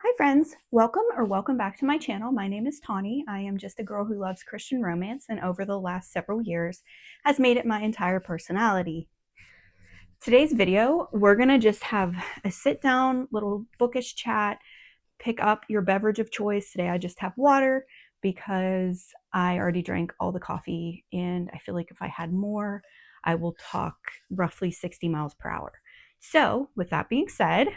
Hi friends, welcome back to my channel. My name is Tawny. I am just a girl who loves Christian romance and over the last several years has made it my entire personality. Today's video, we're gonna just have a sit down little bookish chat, pick up your beverage of choice. Today I just have water because I already drank all the coffee and I feel like if I had more, I will talk roughly 60 miles per hour. So with that being said,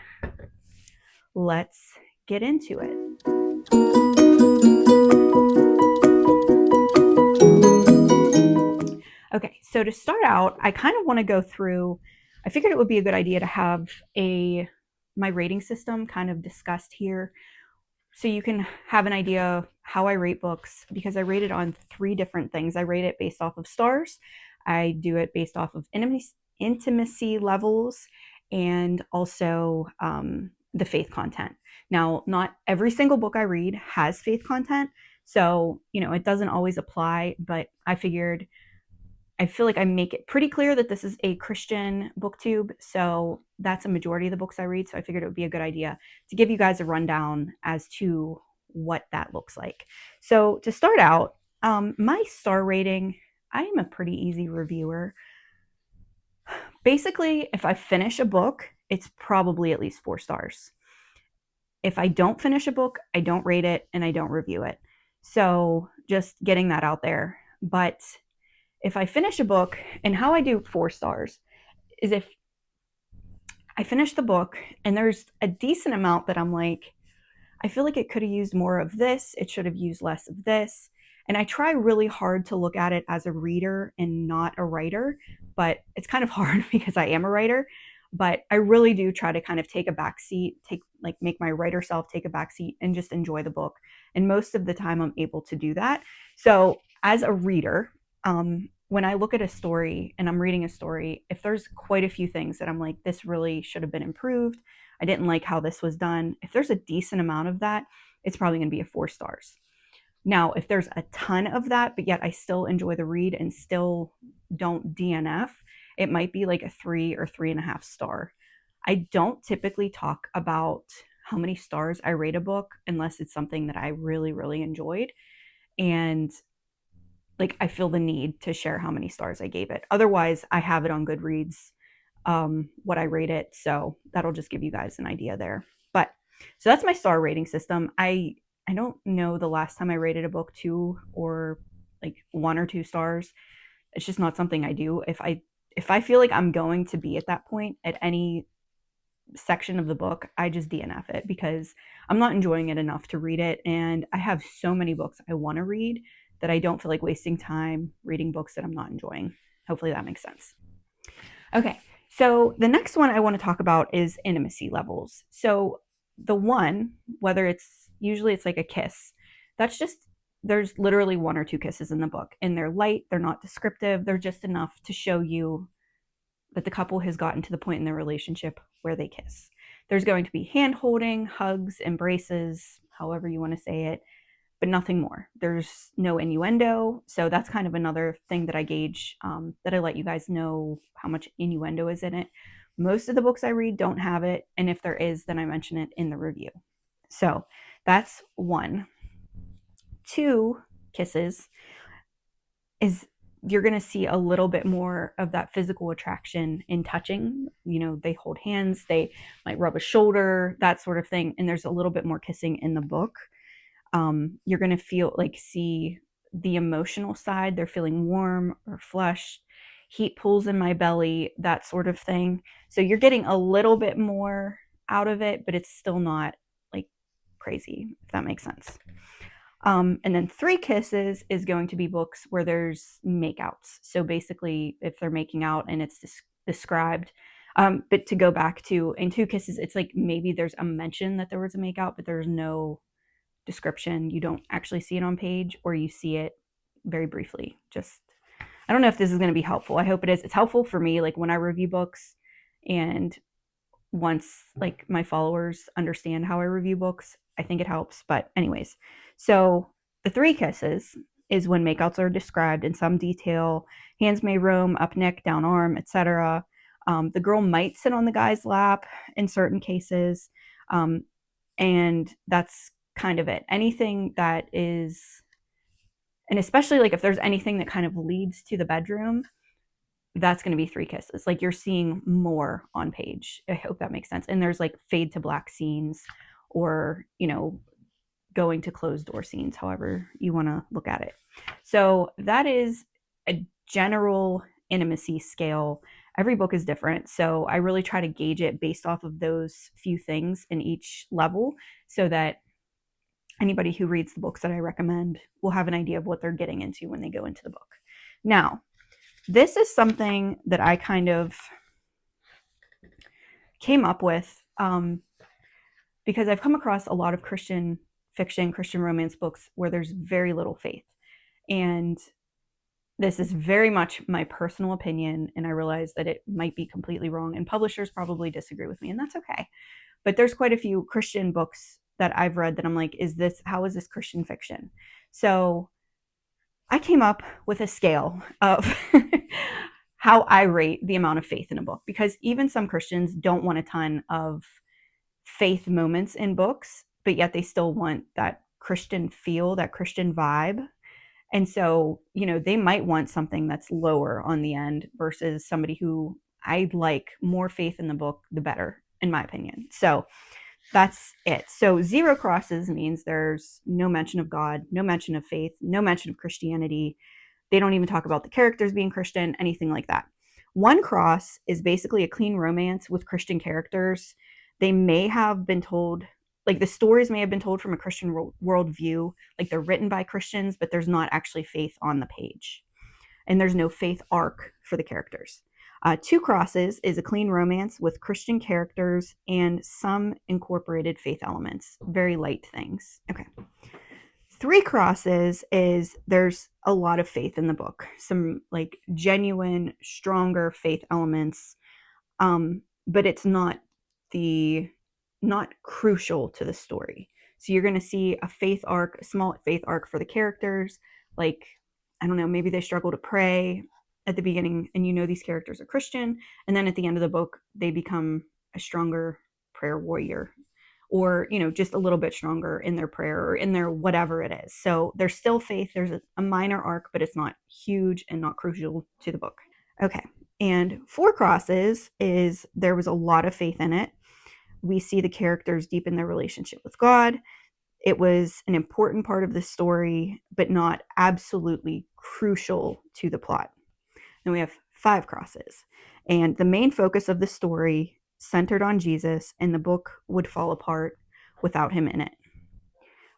let's get into it. Okay, so to start out, I kind of want to go through, I figured it would be a good idea to have my rating system kind of discussed here so you can have an idea how I rate books, because I rate it on three different things. I rate it based off of stars, I do it based off of intimacy levels, and also the faith content. Now, not every single book I read has faith content, so it doesn't always apply, but I feel like I make it pretty clear that this is a Christian booktube, so that's a majority of the books I read, so I figured it would be a good idea to give you guys a rundown as to what that looks like. So to start out, my star rating, I am a pretty easy reviewer. Basically, if I finish a book, it's probably at least 4 stars. If I don't finish a book, I don't rate it and I don't review it. So just getting that out there. But if I finish a book, and how I do 4 stars is if I finish the book and there's a decent amount that I'm like, I feel like it could have used more of this, it should have used less of this. And I try really hard to look at it as a reader and not a writer, but it's kind of hard because I am a writer. But I really do try to kind of take a back seat, make my writer self take a back seat and just enjoy the book. And most of the time I'm able to do that. So as a reader, when I look at a story and I'm reading a story, if there's quite a few things that I'm like, this really should have been improved, I didn't like how this was done, if there's a decent amount of that, it's probably going to be a 4 stars. Now, if there's a ton of that, but yet I still enjoy the read and still don't DNF, it might be like a 3 or 3.5 star. I don't typically talk about how many stars I rate a book unless it's something that I really, really enjoyed. And I feel the need to share how many stars I gave it. Otherwise, I have it on Goodreads, what I rate it. So that'll just give you guys an idea there. But so that's my star rating system. I don't know the last time I rated a book 2 or 1 or 2 stars. It's just not something I do. If I feel like I'm going to be at that point at any section of the book, I just DNF it because I'm not enjoying it enough to read it. And I have so many books I want to read that I don't feel like wasting time reading books that I'm not enjoying. Hopefully that makes sense. Okay, so the next one I want to talk about is intimacy levels. So the one, whether usually it's like a kiss, that's just, there's literally 1 or 2 kisses in the book, and they're light, they're not descriptive, they're just enough to show you that the couple has gotten to the point in their relationship where they kiss. There's going to be hand holding, hugs, embraces, however you want to say it, but nothing more. There's no innuendo. So that's kind of another thing that I gauge, that I let you guys know how much innuendo is in it. Most of the books I read don't have it. And if there is, then I mention it in the review. So that's 1. 2 kisses is you're going to see a little bit more of that physical attraction in touching. They hold hands, they might rub a shoulder, that sort of thing. And there's a little bit more kissing in the book. You're going to see the emotional side. They're feeling warm or flushed, heat pulls in my belly, that sort of thing. So you're getting a little bit more out of it, but it's still not like crazy, if that makes sense. And then 3 kisses is going to be books where there's makeouts. So basically, if they're making out and it's described, but to go back to, in 2 kisses, it's like maybe there's a mention that there was a makeout, but there's no description. You don't actually see it on page, or you see it very briefly. I don't know if this is going to be helpful. I hope it is. It's helpful for me, like when I review books, and once my followers understand how I review books, I think it helps. But anyways, so the 3 kisses is when makeouts are described in some detail. Hands may roam up neck, down arm, etc. The girl might sit on the guy's lap in certain cases. And that's kind of it. Anything that is, and especially like if there's anything that kind of leads to the bedroom, that's going to be 3 kisses. Like you're seeing more on page. I hope that makes sense. And there's like fade to black scenes, or, going to closed door scenes, however you want to look at it. So that is a general intimacy scale. Every book is different. So I really try to gauge it based off of those few things in each level, so that anybody who reads the books that I recommend will have an idea of what they're getting into when they go into the book. Now, this is something that I kind of came up with because I've come across a lot of Christian fiction, Christian romance books where there's very little faith. And this is very much my personal opinion, and I realize that it might be completely wrong, and publishers probably disagree with me, and that's okay. But there's quite a few Christian books that I've read that I'm like, how is this Christian fiction? So I came up with a scale of how I rate the amount of faith in a book, because even some Christians don't want a ton of faith moments in books, but yet they still want that Christian feel, that Christian vibe. And so, they might want something that's lower on the end versus somebody who I'd like more faith in the book, the better, in my opinion. So that's it. So 0 crosses means there's no mention of God, no mention of faith, no mention of Christianity. They don't even talk about the characters being Christian, anything like that. 1 cross is basically a clean romance with Christian characters. They may have been told, like the stories may have been told from a Christian worldview, like they're written by Christians, but there's not actually faith on the page. And there's no faith arc for the characters. 2 crosses is a clean romance with Christian characters and some incorporated faith elements, very light things. Okay. 3 crosses is there's a lot of faith in the book, some like genuine, stronger faith elements, but it's not crucial to the story. So you're going to see a faith arc, a small faith arc for the characters. Like, I don't know, maybe they struggle to pray at the beginning, and these characters are Christian, and then at the end of the book they become a stronger prayer warrior, or just a little bit stronger in their prayer or in their whatever it is. So there's still faith, there's a minor arc, but it's not huge and not crucial to the book. Okay. And 4 crosses is there was a lot of faith in it. We see the characters deepen their relationship with God. It was an important part of the story, but not absolutely crucial to the plot. Then we have 5 crosses. And the main focus of the story centered on Jesus, and the book would fall apart without him in it,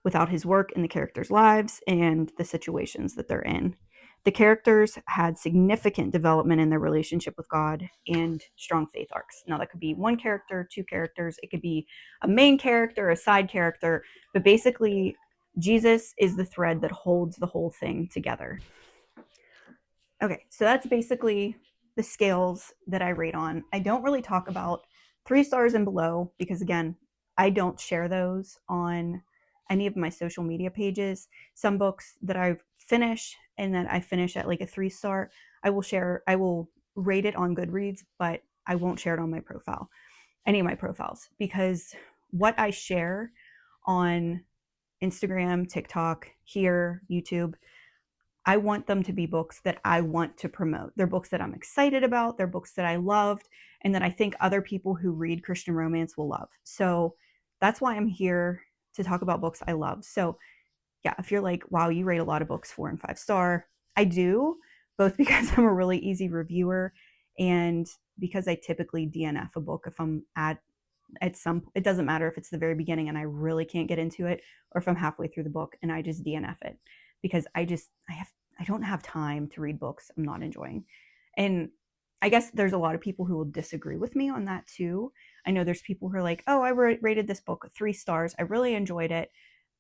without his work in the characters' lives and the situations that they're in. The characters had significant development in their relationship with God and strong faith arcs. Now, that could be 1 character, 2 characters, it could be a main character, a side character, but basically, Jesus is the thread that holds the whole thing together. Okay, so that's basically the scales that I rate on. I don't really talk about 3 stars and below because, again, I don't share those on any of my social media pages. Some books that I finish and that I finish at like a 3 star, I will rate it on Goodreads, but I won't share it on my profile, any of my profiles, because what I share on Instagram, TikTok, here, YouTube, I want them to be books that I want to promote. They're books that I'm excited about. They're books that I loved and that I think other people who read Christian romance will love. So that's why I'm here to talk about books I love. So yeah, if you're like, wow, you rate a lot of books 4 and 5 star, I do, both because I'm a really easy reviewer and because I typically DNF a book if I'm at some, it doesn't matter if it's the very beginning and I really can't get into it, or if I'm halfway through the book and I just DNF it, because I don't have time to read books I'm not enjoying. And I guess there's a lot of people who will disagree with me on that too. I know there's people who are like, oh, I rated this book 3 stars. I really enjoyed it.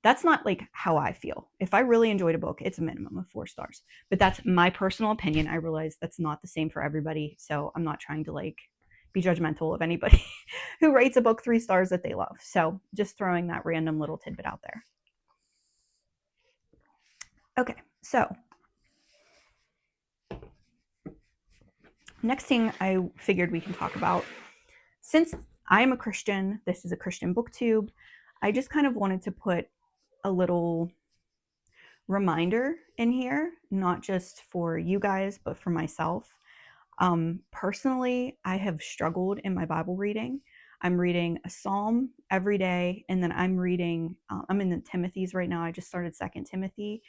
That's not like how I feel. If I really enjoyed a book, it's a minimum of 4 stars. But that's my personal opinion. I realize that's not the same for everybody. So I'm not trying to like be judgmental of anybody who rates a book 3 stars that they love. So just throwing that random little tidbit out there. Okay, so next thing I figured we can talk about, since I'm a Christian, this is a Christian booktube, I just kind of wanted to put a little reminder in here, not just for you guys, but for myself. Personally, I have struggled in my Bible reading. I'm reading a psalm every day, and then I'm in the Timothy's right now. I just started Second Timothy,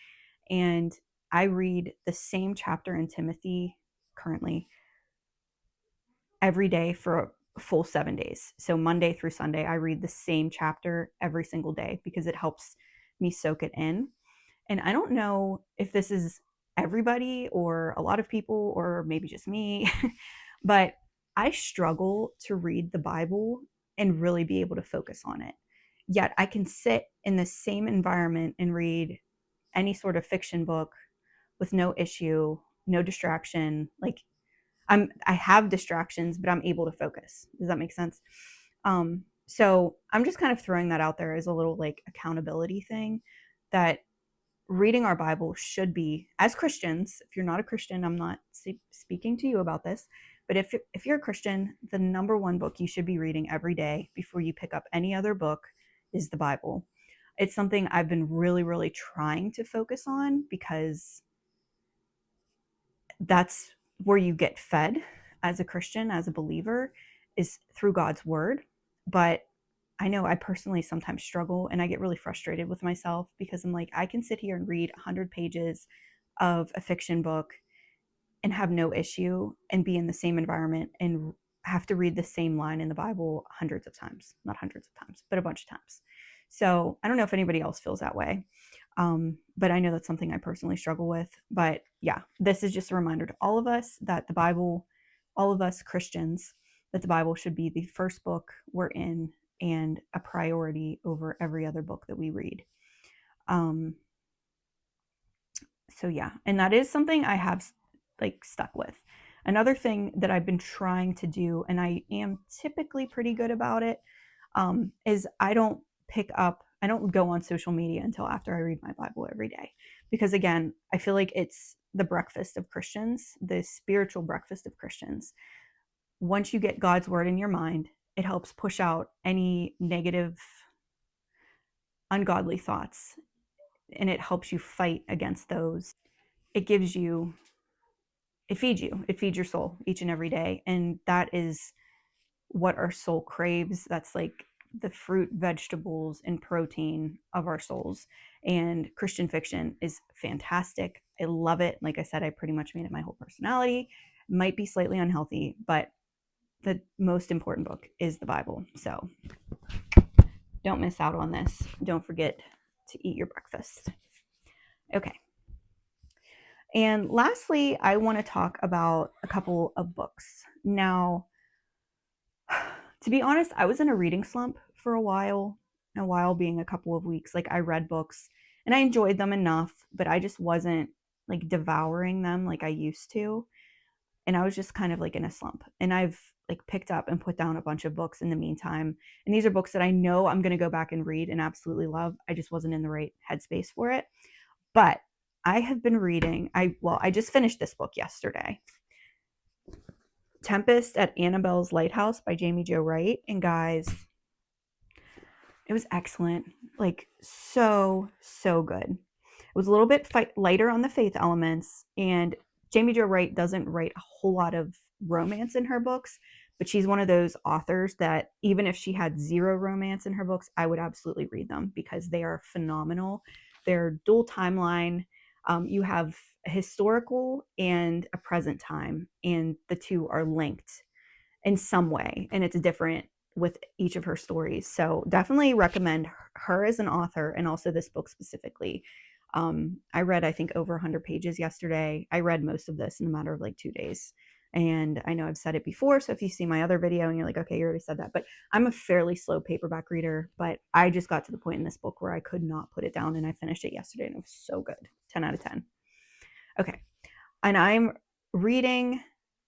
and I read the same chapter in Timothy currently every day for a full 7 days. So Monday through Sunday, I read the same chapter every single day because it helps me soak it in. And I don't know if this is everybody or a lot of people or maybe just me, but I struggle to read the Bible and really be able to focus on it. Yet I can sit in the same environment and read any sort of fiction book with no issue, no distraction. Like I have distractions, but I'm able to focus. Does that make sense? So I'm just kind of throwing that out there as a little like accountability thing, that reading our Bible should be, as Christians. If you're not a Christian, I'm not speaking to you about this, but if you're a Christian, the number one book you should be reading every day before you pick up any other book is the Bible. It's something I've been really, really trying to focus on because that's where you get fed as a Christian, as a believer, is through God's word. But I know I personally sometimes struggle and I get really frustrated with myself because I'm like, I can sit here and read 100 pages of a fiction book and have no issue and be in the same environment and have to read the same line in the Bible hundreds of times, not hundreds of times, but a bunch of times. So I don't know if anybody else feels that way. But I know that's something I personally struggle with. But yeah, this is just a reminder to all of us that the Bible, all of us Christians, that the Bible should be the first book we're in and a priority over every other book that we read. So yeah, and that is something I have like stuck with. Another thing that I've been trying to do, and I am typically pretty good about it, is I don't go on social media until after I read my Bible every day. Because again, I feel like it's the breakfast of Christians, the spiritual breakfast of Christians. Once you get God's word in your mind, it helps push out any negative, ungodly thoughts, and it helps you fight against those. It gives you, it feeds your soul each and every day. And that is what our soul craves. That's like the fruit, vegetables, and protein of our souls. And Christian fiction is fantastic. I love it. Like I said, I pretty much made it my whole personality. Might be slightly unhealthy, but the most important book is the Bible. So don't miss out on this. Don't forget to eat your breakfast. Okay. And lastly, I want to talk about a couple of books. Now, to be honest, I was in a reading slump for a while being a couple of weeks. Like I read books and I enjoyed them enough, but I just wasn't like devouring them like I used to. And I was just kind of like in a slump. And I've like picked up and put down a bunch of books in the meantime. And these are books that I know I'm going to go back and read and absolutely love. I just wasn't in the right headspace for it. But I have been reading, I just finished this book yesterday. Tempest at Annabel's Lighthouse by Jaime Wright. And guys, it was excellent. Like so good. It was a little bit lighter on the faith elements, and Jaime Wright doesn't write a whole lot of romance in her books, but she's one of those authors that even if she had zero romance in her books, I would absolutely read them because they are phenomenal. They're dual timeline. You have a historical and a present time, and the two are linked in some way, and it's different with each of her stories. So definitely recommend her as an author, and also this book specifically. I read, I think, over 100 pages yesterday. I read most of this in a matter of like 2 days. And I know I've said it before, so if you see my other video and you're like, okay, you already said that, but I'm a fairly slow paperback reader, but I just got to the point in this book where I could not put it down, and I finished it yesterday, and it was so good. 10 out of 10. Okay. And I'm reading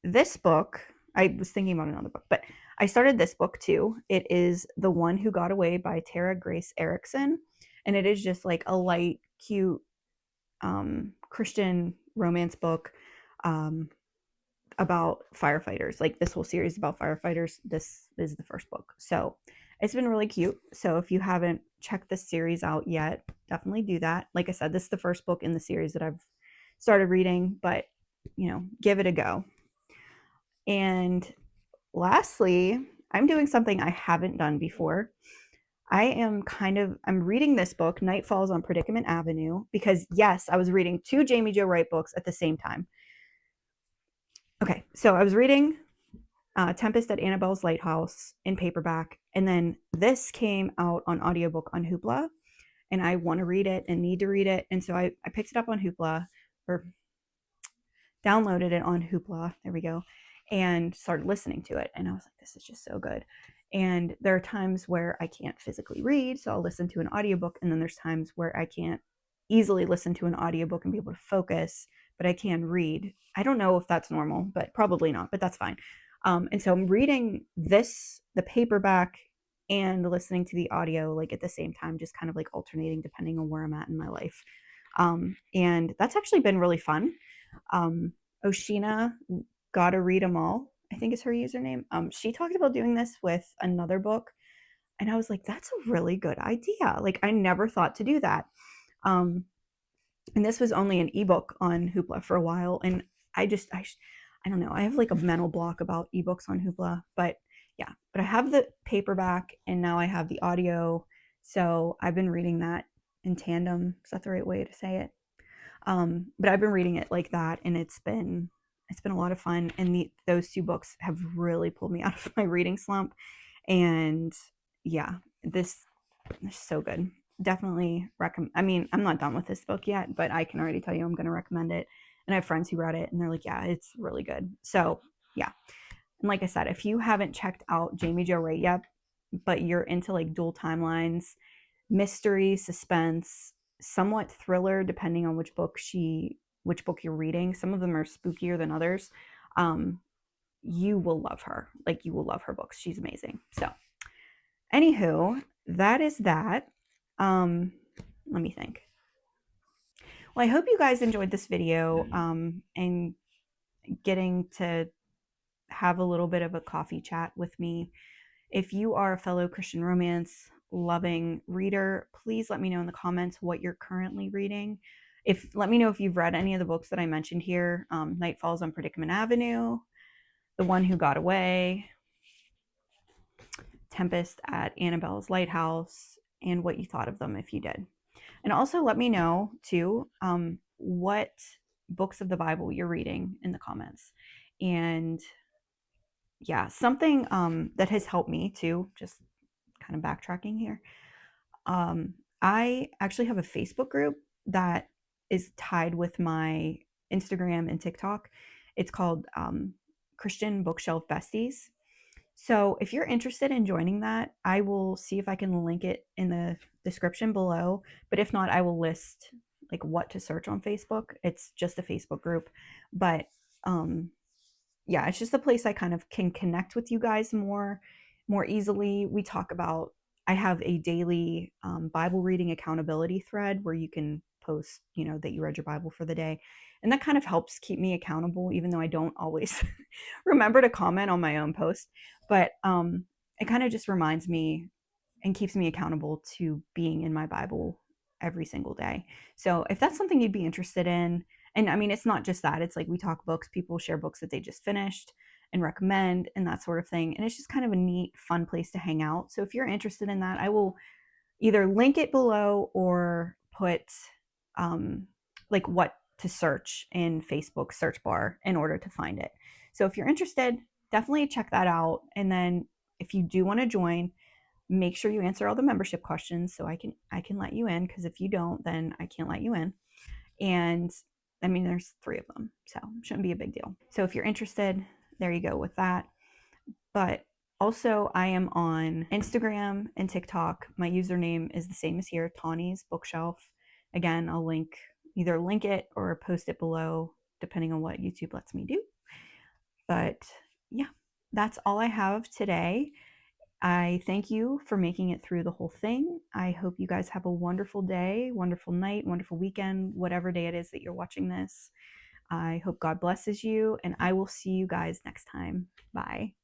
this book. I was thinking about another book, but I started this book too. It is The One Who Got Away by Tara Grace Ericson. And it is just like a light, cute Christian romance book about firefighters. Like this whole series about firefighters. This is the first book. So it's been really cute. So if you haven't checked this series out yet, definitely do that. Like I said, this is the first book in the series that I've started reading, but give it a go. And lastly, I'm doing something I haven't done before. I'm reading this book, Night Falls on Predicament Avenue, because yes, I was reading two Jaime Jo Wright books at the same time. Okay, so I was reading Tempest at Annabel's Lighthouse in paperback, and then this came out on audiobook on Hoopla, and I want to read it and need to read it, and so I picked it up on Hoopla, or downloaded it on Hoopla, there we go, and started listening to it, and I was like, this is just so good. And there are times where I can't physically read, so I'll listen to an audiobook, and then there's times where I can't easily listen to an audiobook and be able to focus, but I can read. I don't know if that's normal, but probably not, but that's fine. And so I'm reading the paperback, and listening to the audio like at the same time, just kind of like alternating depending on where I'm at in my life. And that's actually been really fun. Oshina, Gotta Read 'Em All, I think is her username. She talked about doing this with another book, and I was like, that's a really good idea. Like, I never thought to do that. And this was only an ebook on Hoopla for a while, and I don't know. I have like a mental block about ebooks on Hoopla, but yeah. But I have the paperback, and now I have the audio, so I've been reading that in tandem. Is that the right way to say it? But I've been reading it like that, and it's been a lot of fun. And those two books have really pulled me out of my reading slump. And yeah, this is so good. Definitely recommend. I mean, I'm not done with this book yet, but I can already tell you I'm going to recommend it. And I have friends who read it, and they're like, yeah, it's really good. So yeah. And like I said, if you haven't checked out Jaime Jo Wright yet, but you're into like dual timelines, mystery, suspense, somewhat thriller, depending on which book you're reading. Some of them are spookier than others. You will love her. Like, you will love her books. She's amazing. So, anywho, that is that. Let me think. Well, I hope you guys enjoyed this video, and getting to have a little bit of a coffee chat with me. If you are a fellow Christian romance loving reader, please let me know in the comments what you're currently reading. Let me know if you've read any of the books that I mentioned here. Night Falls on Predicament Avenue, The One Who Got Away, Tempest at Annabel's Lighthouse, and what you thought of them if you did. And also let me know too, what books of the Bible you're reading in the comments. And yeah, something that has helped me too, just kind of backtracking here. I actually have a Facebook group that is tied with my Instagram and TikTok. It's called Christian Bookshelf Besties. So if you're interested in joining that, I will see if I can link it in the description below. But if not, I will list like what to search on Facebook. It's just a Facebook group. But yeah, it's just a place I kind of can connect with you guys more easily. We talk about, I have a daily Bible reading accountability thread where you can post, that you read your Bible for the day. And that kind of helps keep me accountable, even though I don't always remember to comment on my own post. But it kind of just reminds me and keeps me accountable to being in my Bible every single day. So if that's something you'd be interested in, and I mean, it's not just that, it's like we talk books, people share books that they just finished and recommend and that sort of thing. And it's just kind of a neat, fun place to hang out. So if you're interested in that, I will either link it below or put like what to search in Facebook search bar in order to find it. So if you're interested, definitely check that out. And then if you do want to join, make sure you answer all the membership questions so I can let you in, because if you don't, then I can't let you in. And I mean, there's 3 of them, so it shouldn't be a big deal. So if you're interested, there you go with that. But also, I am on Instagram and TikTok. My username is the same as here, Tawny's Bookshelf. Again, I'll either link it or post it below, depending on what YouTube lets me do. But yeah, that's all I have today. I thank you for making it through the whole thing. I hope you guys have a wonderful day, wonderful night, wonderful weekend, whatever day it is that you're watching this. I hope God blesses you, and I will see you guys next time. Bye.